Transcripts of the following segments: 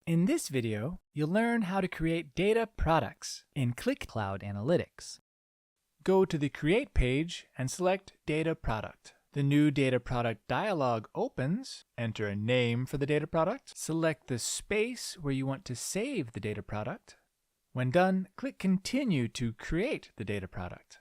In this video, you'll learn how to create data products in Qlik Cloud Analytics. Go to the Create page and select Data Product. The new Data Product dialog opens. Enter a name for the data product. Select the space where you want to save the data product. When done, click Continue to create the data product.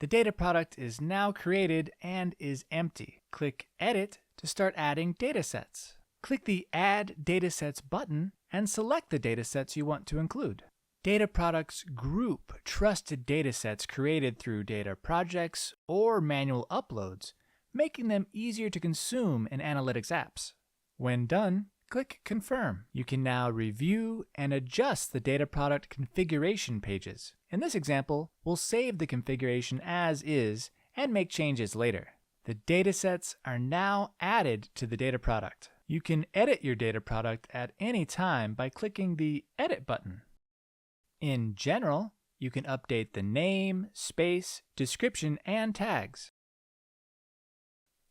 The data product is now created and is empty. Click Edit to start adding datasets. Click the Add Datasets button and select the datasets you want to include. Data products group trusted datasets created through data projects or manual uploads, making them easier to consume in analytics apps. When done, click Confirm. You can now review and adjust the data product configuration pages. In this example, we'll save the configuration as is and make changes later. The datasets are now added to the data product. You can edit your data product at any time by clicking the Edit button. In general, you can update the name, space, description, and tags.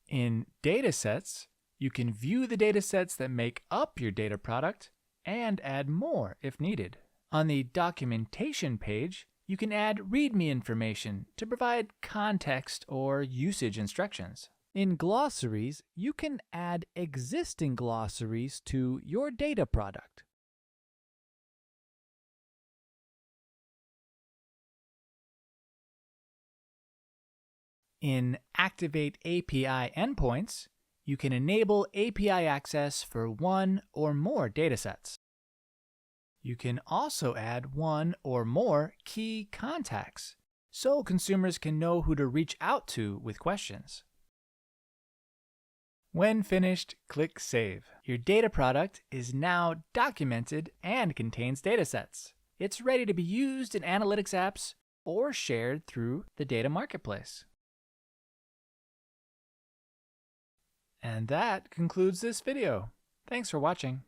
In Datasets, you can view the datasets that make up your data product and add more if needed. On the Documentation page, you can add README information to provide context or usage instructions. In Glossaries, you can add existing glossaries to your data product. In Activate API Endpoints, you can enable API access for one or more datasets. You can also add one or more key contacts, so consumers can know who to reach out to with questions. When finished, click Save. Your data product is now documented and contains datasets. It's ready to be used in analytics apps or shared through the data marketplace. And that concludes this video. Thanks for watching.